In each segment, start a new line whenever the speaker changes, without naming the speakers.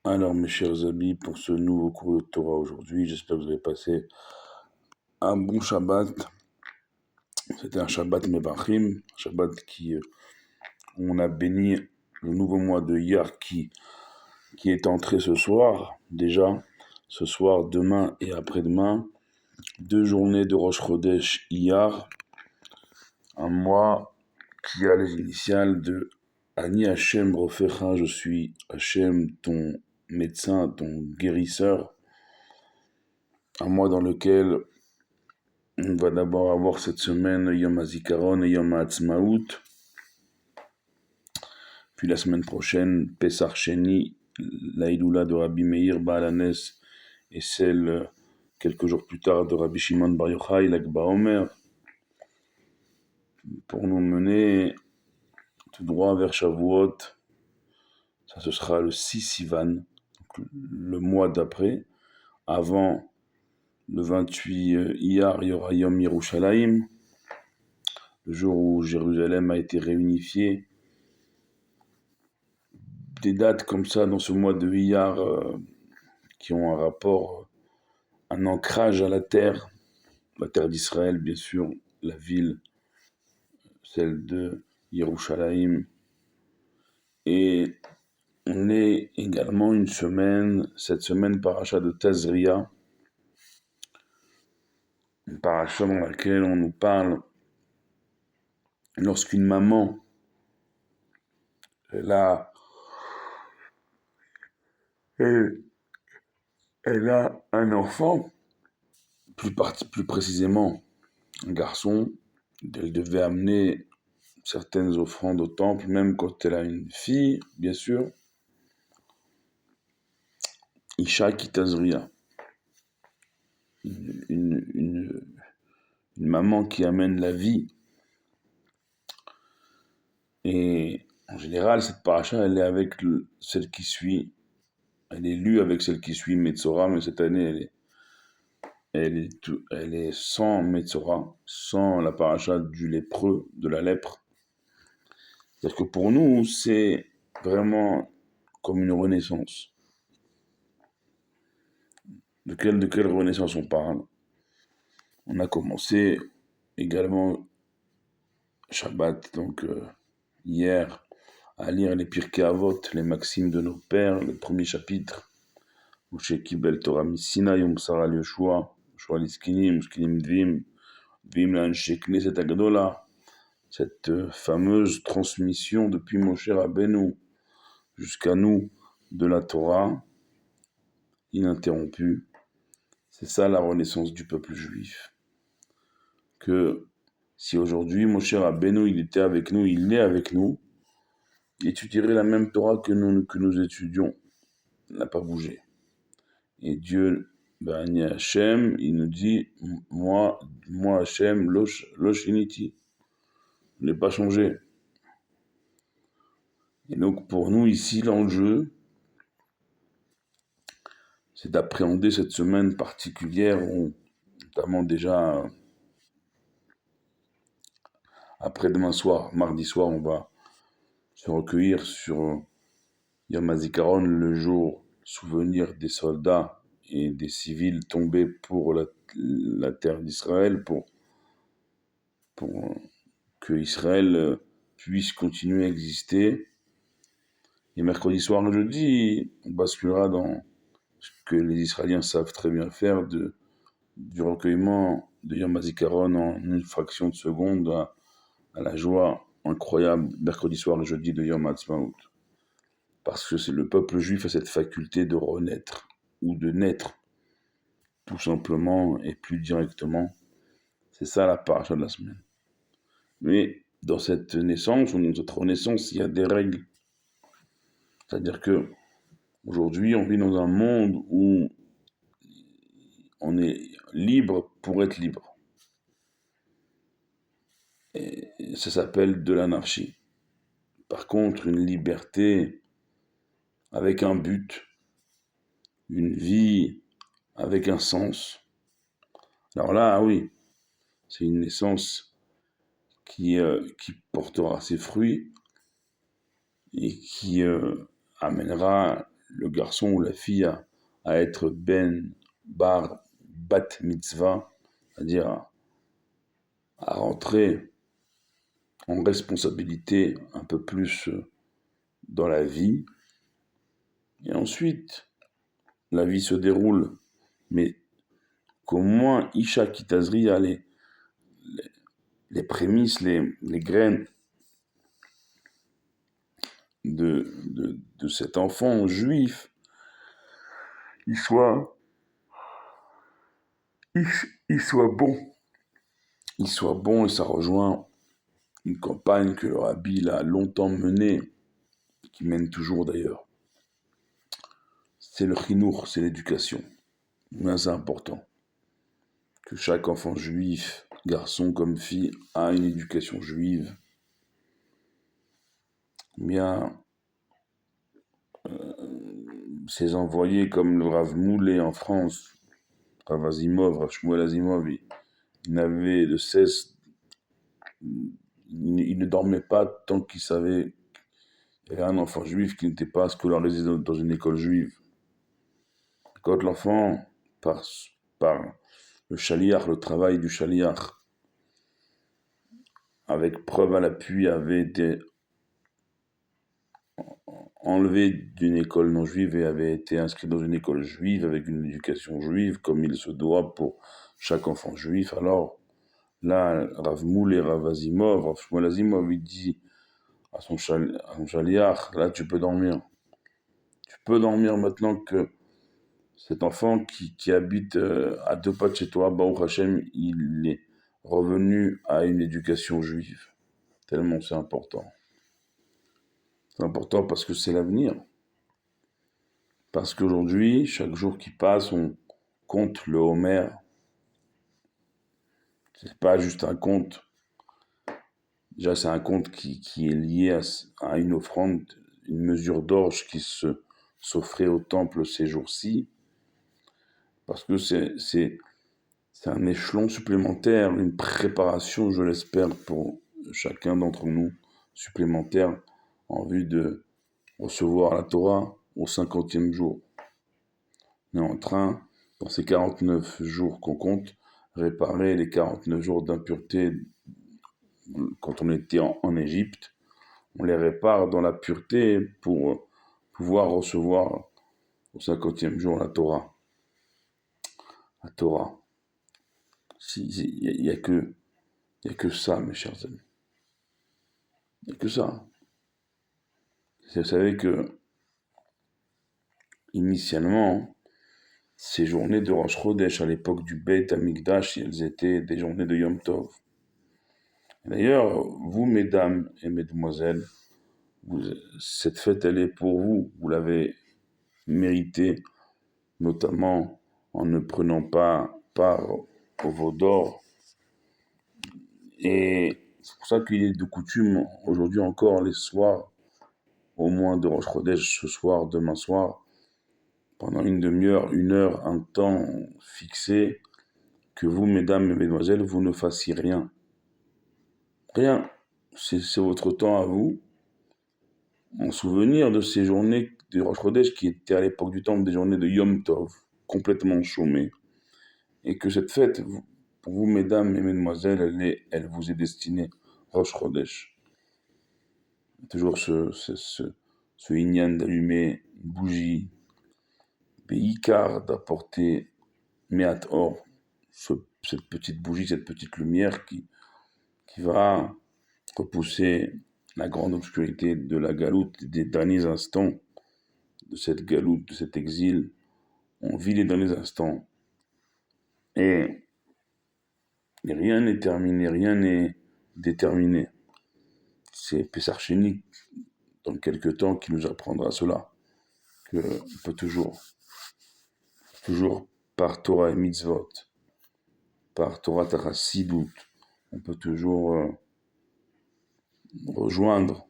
Alors, mes chers amis, pour ce nouveau cours de Torah aujourd'hui, j'espère que vous avez passé un bon Shabbat. C'était un Shabbat Mevachim, un Shabbat on a béni le nouveau mois de Iyar qui est entré ce soir, déjà, ce soir, demain et après-demain. 2 journées de Rosh Chodesh Iyar, un mois qui a les initiales de Ani Hashem Rofecha, je suis Hashem, ton médecin, ton guérisseur. Un mois dans lequel on va d'abord avoir cette semaine Yom HaZikaron et Yom HaAtzmaut. Puis la semaine prochaine, Pesach Sheni, la Hiloula de Rabbi Meir Baal HaNes et celle quelques jours plus tard de Rabbi Shimon Bar Yochai, Lag BaOmer, pour nous mener tout droit vers Shavuot. Ça, ce sera le 6 Sivan, donc le mois d'après. Avant le 28 Iyar, il y aura Yom Yerushalayim, le jour où Jérusalem a été réunifiée. Des dates comme ça dans ce mois de Iyar qui ont un rapport, un ancrage à la terre d'Israël, bien sûr, la ville, celle de Yerushalayim. Et on est également cette semaine paracha de Tazria, une paracha dans laquelle on nous parle lorsqu'une maman, elle a un enfant, plus précisément un garçon, elle devait amener certaines offrandes au temple, même quand elle a une fille, bien sûr. Isha Kitazria, une maman qui amène la vie. Et en général, cette paracha, elle est avec celle qui suit. Elle est lue avec celle qui suit Metzora, mais cette année, elle est sans Metzora, sans la paracha du lépreux, de la lèpre. C'est-à-dire que pour nous, c'est vraiment comme une renaissance. De quelle renaissance on parle? On a commencé également Shabbat, donc hier, à lire les Pirkei Avot, les maximes de nos pères, le premier chapitre, Moshe Kibel Torah Misina, Yom Sara Yoshua, Yoshua Liskinim, Liskinim Dvim, Dvim L'Anshe Knesset Agdola, cette fameuse transmission depuis Moshe Rabbeinu jusqu'à nous de la Torah, ininterrompue. C'est ça la renaissance du peuple juif. Que si aujourd'hui Moshe Rabbeinu il était avec nous, il est avec nous, il étudierait la même Torah que nous étudions. Il n'a pas bougé. Et Dieu, Hashem, il nous dit, moi Hashem, Loshiniti, je n'ai pas changé. Et donc pour nous ici, l'enjeu, c'est d'appréhender cette semaine particulière où, notamment déjà après-demain soir, mardi soir, on va se recueillir sur Yom HaZikaron, le jour souvenir des soldats et des civils tombés pour la terre d'Israël, pour que Israël puisse continuer à exister. Et mercredi soir et jeudi, on basculera dans ce que les Israéliens savent très bien faire, du recueillement de Yom HaZikaron en une fraction de seconde à la joie incroyable mercredi soir et jeudi de Yom HaAtzmaut. Parce que le peuple juif a cette faculté de renaître, ou de naître, tout simplement, et plus directement. C'est ça la paracha de la semaine. Mais dans cette naissance, ou dans cette renaissance, il y a des règles. C'est-à-dire que aujourd'hui, on vit dans un monde où on est libre pour être libre. Et ça s'appelle de l'anarchie. Par contre, une liberté avec un but, une vie avec un sens. Alors là, oui, c'est une naissance qui portera ses fruits et qui amènera le garçon ou la fille à être bat mitzvah, c'est-à-dire à rentrer en responsabilité un peu plus dans la vie. Et ensuite, la vie se déroule, mais qu'au moins Isha Kitazri a les prémices, les graines de cet enfant juif, il soit, il soit bon. Il soit bon et ça rejoint une campagne que le Rabbi a longtemps menée, qui mène toujours d'ailleurs. C'est le chinour, c'est l'éducation. Mais c'est important que chaque enfant juif, garçon comme fille, a une éducation juive. Bien, ces envoyés comme le Rav Moulé en France, Rav Azimov, Rav Shmuel Azimov, il n'avait de cesse, il ne dormait pas tant qu'il savait qu'il y avait un enfant juif qui n'était pas scolarisé dans une école juive. Quand l'enfant, par le chaliar, le travail du chaliar, avec preuve à l'appui, avait été enlevé d'une école non juive et avait été inscrit dans une école juive avec une éducation juive comme il se doit pour chaque enfant juif. Alors là, Rav Moul et Rav Azimov, Rav Shmuel Azimov, il dit à son chaliar, là tu peux dormir. Tu peux dormir maintenant que cet enfant qui habite à 2 pas de chez toi, Baruch Hashem, il est revenu à une éducation juive. Tellement c'est important. C'est important parce que c'est l'avenir. Parce qu'aujourd'hui, chaque jour qui passe, on compte le Homer. C'est pas juste un compte. Déjà, c'est un compte qui est lié à une offrande, une mesure d'orge qui s'offrait au temple ces jours-ci. Parce que c'est un échelon supplémentaire, une préparation, je l'espère, pour chacun d'entre nous, supplémentaire, en vue de recevoir la Torah au 50e jour. On est en train, dans ces 49 jours qu'on compte, réparer les 49 jours d'impureté quand on était en Égypte. On les répare dans la pureté pour pouvoir recevoir au 50e jour la Torah. La Torah. Il n'y a que ça, mes chers amis. Il n'y a que ça. Vous savez que, initialement, ces journées de Rosh Chodesh à l'époque du Beit Hamikdash, elles étaient des journées de Yom Tov. D'ailleurs, vous, mesdames et mesdemoiselles, cette fête, elle est pour vous. Vous l'avez méritée, notamment en ne prenant pas part au veau d'or. Et c'est pour ça qu'il est de coutume, aujourd'hui encore, les soirs, au moins de Rosh Chodesh, ce soir, demain soir, pendant une demi-heure, 1 heure, un temps fixé, que vous, mesdames et mesdemoiselles, vous ne fassiez rien. Rien. C'est votre temps à vous, en souvenir de ces journées de Rosh Chodesh qui étaient à l'époque du temps des journées de Yom Tov, complètement chômées. Et que cette fête, pour vous, mesdames et mesdemoiselles, elle vous est destinée, Rosh Chodesh. Toujours ce inyan d'allumer une bougie, Beikar d'apporter Meat Or, cette petite bougie, cette petite lumière qui va repousser la grande obscurité de la galoute, des derniers instants de cette galoute, de cet exil. On vit les derniers instants. Et rien n'est terminé, rien n'est déterminé. C'est Pessar Sheni, dans quelques temps, qui nous apprendra cela. Qu'on peut toujours par Torah et Mitzvot, par Torah Tarasidut, on peut toujours rejoindre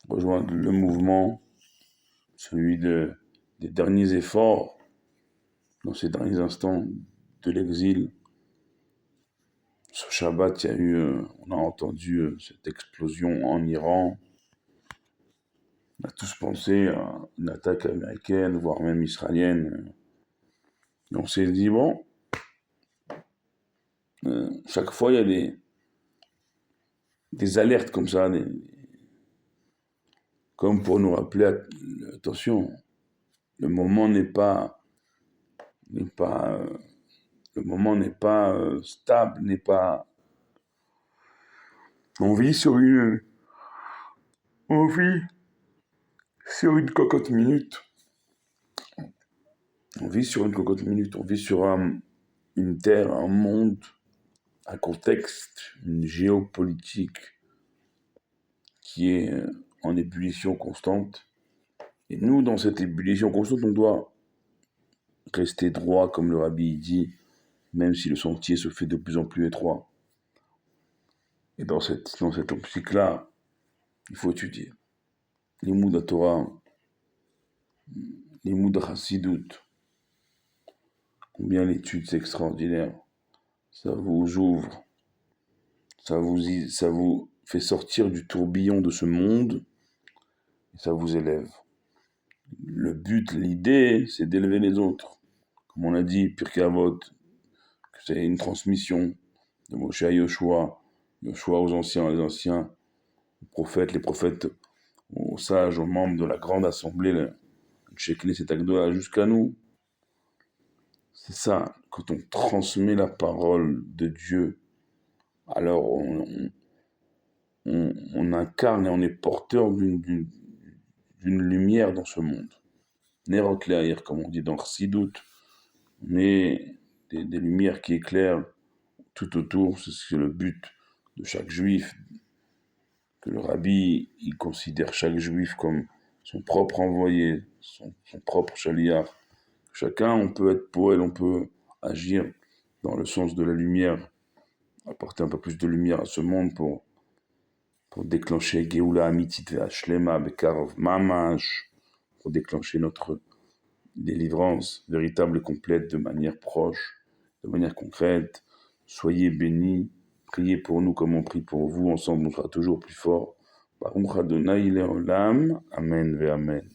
le mouvement, celui des derniers efforts, dans ces derniers instants de l'exil. Ce Shabbat, on a entendu cette explosion en Iran. On a tous pensé à une attaque américaine, voire même israélienne. Et on s'est dit, bon, chaque fois, il y a des alertes comme ça, comme pour nous rappeler, attention, le moment n'est pas, le moment n'est pas stable, n'est pas. On vit sur une, on vit sur une cocotte minute. On vit sur une cocotte minute. On vit sur une terre, un monde, un contexte, une géopolitique qui est en ébullition constante. Et nous, dans cette ébullition constante, on doit rester droit, comme le rabbi dit, même si le sentier se fait de plus en plus étroit. Et dans cette optique-là, il faut étudier. L'imoud Torah, l'imoud Chassidut, combien l'étude c'est extraordinaire. Ça vous ouvre, ça vous fait sortir du tourbillon de ce monde, et ça vous élève. Le but, l'idée, c'est d'élever les autres. Comme on a dit, Pirkei Avot, que c'est une transmission de Moshe à Yoshua, Yoshua aux anciens, les anciens, les prophètes aux sages, aux membres de la grande assemblée, le Shekli Agdola, jusqu'à nous. C'est ça, quand on transmet la parole de Dieu, alors on incarne et on est porteur d'une lumière dans ce monde. Nerot Le'air, comme on dit dans Chassidut, mais des lumières qui éclairent tout autour, c'est le but de chaque juif, que le rabbi, il considère chaque juif comme son propre envoyé, son propre chaliar. Chacun, on peut être poète, on peut agir dans le sens de la lumière, apporter un peu plus de lumière à ce monde pour déclencher Geoula Amitit Ve'ashlema Bekarov Mamash, pour déclencher notre délivrance véritable et complète de manière proche, de manière concrète. Soyez bénis, priez pour nous comme on prie pour vous, ensemble on sera toujours plus fort. Baruch Adonai Le'olam, Amen Ve'Amen.